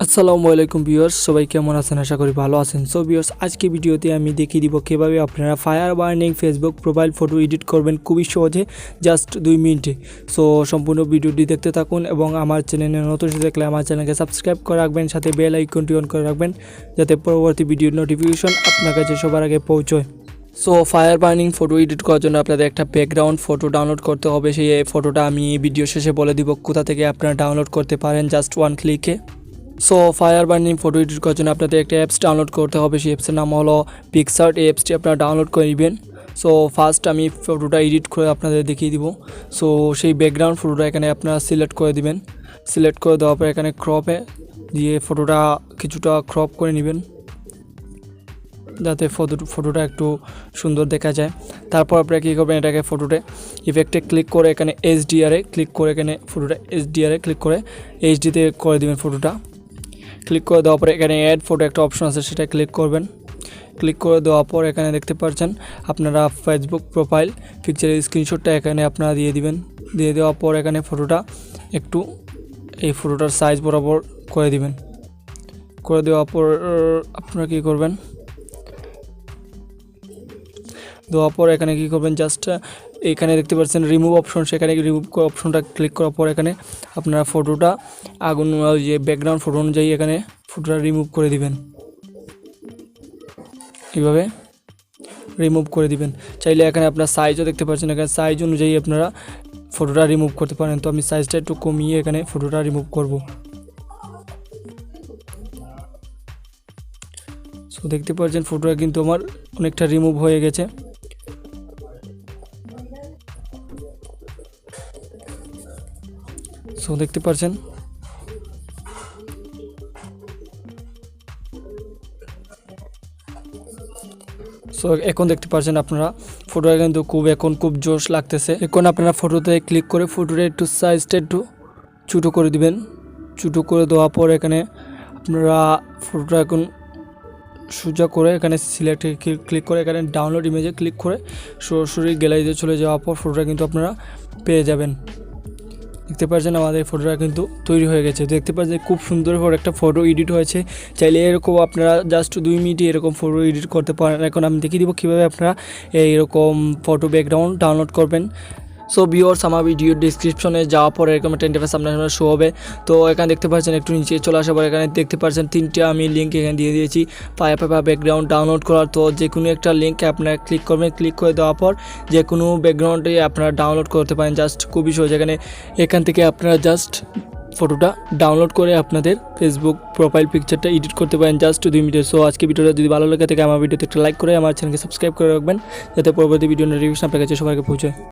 আসসালামুয়ালাইকুম viewers, সবাই কেমন আছেন? আশা করি ভালো আছেন। সো ভিউয়ার্স, আজকে ভিডিওতে আমি দেখিয়ে দিব কিভাবে আপনারা fire burning Facebook profile photo edit করবেন খুবই সহজে, জাস্ট 2 মিনিটে। সো সম্পূর্ণ ভিডিওটি দেখতে থাকুন এবং আমার চ্যানেলে নতুন এসে দেখলে আমার চ্যানেলকে সাবস্ক্রাইব করে রাখবেন, সাথে বেল আইকনটি অন করে রাখবেন যাতে পরবর্তী ভিডিওর নোটিফিকেশন আপনার কাছে সবার আগে পৌঁছয়। So fire burning photo edit করার জন্য আপনাদের একটা ব্যাকগ্রাউন্ড ফটো ডাউনলোড করতে হবে। সেই ফটোটা আমি ভিডিও শেষে বলে দিব কোথা থেকে আপনারা ডাউনলোড করতে পারেন জাস্ট 1 ক্লিকে। So fire burning photo edit করার জন্য আপনাদের একটা অ্যাপস ডাউনলোড করতে হবে। সেই অ্যাপসের নাম হলো পিক্সার্ট। এই অ্যাপসটি আপনারা ডাউনলোড করে নেবেন। সো ফার্স্ট আমি ফটোটা এডিট করে আপনাদের দেখিয়ে দিব। সো সেই ব্যাকগ্রাউন্ড ফটোটা এখানে আপনারা সিলেক্ট করে দিবেন। সিলেক্ট করে দেওয়ার পর এখানে ক্রপে দিয়ে ফটোটা কিছুটা ক্রপ করে নেবেন যাতে ফটোটা একটু সুন্দর দেখা যায়। তারপর আপনারা কী করবেন, এটাকে ফটোতে ইফেক্টে ক্লিক করে এখানে এইচডিআরে ক্লিক করে এখানে ফটোটা এইচডিআরে ক্লিক করে এইচডিতে করে দেবেন। ফটোটা ক্লিক করে দেওয়ার পরে এখানে অ্যাড ফটো একটা অপশন আছে, সেটা ক্লিক করবেন। ক্লিক করে দেওয়ার পর এখানে দেখতে পাচ্ছেন আপনারা ফেসবুক প্রোফাইল পিকচারের স্ক্রিনশটটা এখানে আপনারা দিয়ে দিবেন। দিয়ে দেওয়ার পর এখানে ফটোটা একটু এই ফটোটার সাইজ বরাবর করে দিবেন। করে দেওয়ার পর আপনারা কী করবেন, দেওয়ার পর এখানে কী করবেন, জাস্ট এখানে দেখতে পাচ্ছেন রিমুভ অপশন, সেখানে রিমুভ অপশনটা ক্লিক করার পর এখানে আপনারা ফটোটা যে ব্যাকগ্রাউন্ড ফটো অনুযায়ী এখানে ফটোটা রিমুভ করে দিবেন। এইভাবে রিমুভ করে দিবেন। চাইলে এখানে আপনার সাইজও দেখতে পাচ্ছেন, এখানে সাইজ অনুযায়ী আপনারা ফটোটা রিমুভ করতে পারেন। তো আমি সাইজটা একটু কমিয়ে এখানে ফটোটা রিমুভ করব। সো দেখতে পাচ্ছেন ফটোটা কিন্তু আমার অনেকটা রিমুভ হয়ে গেছে। সো দেখতে পাচ্ছেন সো এখন দেখতে পাচ্ছেন আপনারা ফটোটা কিন্তু খুব জোশ লাগতেছে। এখন আপনারা ফটোতে ক্লিক করে ফটোটা একটু সাইজটা একটু ছোটো করে দিবেন। ছোটো করে দেওয়ার পর এখানে আপনারা ফটোটা এখন সোজা করে এখানে সিলেক্টে ক্লিক করে এখানে ডাউনলোড ইমেজে ক্লিক করে সরাসরি গ্যালারিতে চলে যাওয়ার পর ফটোটা কিন্তু আপনারা পেয়ে যাবেন। দেখতে পাচ্ছেন আমাদের ফটোটা কিন্তু তৈরি হয়ে গেছে। দেখতে পাচ্ছেন খুব সুন্দর করে একটা ফটো এডিট হয়েছে। চাইলে এরকম আপনারা জাস্ট 2 মিনিটে এরকম ফটো এডিট করতে পারেন। এখন আমি দেখিয়ে দিব কীভাবে আপনারা এইরকম ফটো ব্যাকগ্রাউন্ড ডাউনলোড করবেন। সো ভিউয়ার্স, আমার ভিডিও ডিসক্রিপশনে যাওয়ার পরে এরকম একটা ইন্টারফেস আপনার শো হবে। তো এখানে দেখতে পাচ্ছেন একটু নিচে চলে আসার পর এখানে দেখতে পাচ্ছেন 3টা আমি লিঙ্ক এখানে দিয়ে দিয়েছি ফায়ার ব্যাকগ্রাউন্ড ডাউনলোড করার। তো যে কোনো একটা লিঙ্কে আপনারা ক্লিক করবেন। ক্লিক করে দেওয়ার পর যে কোনো ব্যাকগ্রাউন্ডে আপনারা ডাউনলোড করতে পারেন জাস্ট খুবই সহজ। এখান থেকে আপনারা জাস্ট ফটোটা ডাউনলোড করে আপনাদের ফেসবুক প্রোফাইল পিকচারটা এডিট করতে পারেন জাস্ট 2 মিনিটে। সো আজকে ভিডিওটা যদি ভালো লাগে থাকে আমার ভিডিওতে একটা লাইক করে আমার চ্যানেলকে সাবস্ক্রাইব করে রাখবেন যাতে পরবর্তী ভিডিও নোটিফিকেশন আপনার কাছে সবার আগে পৌঁছায়।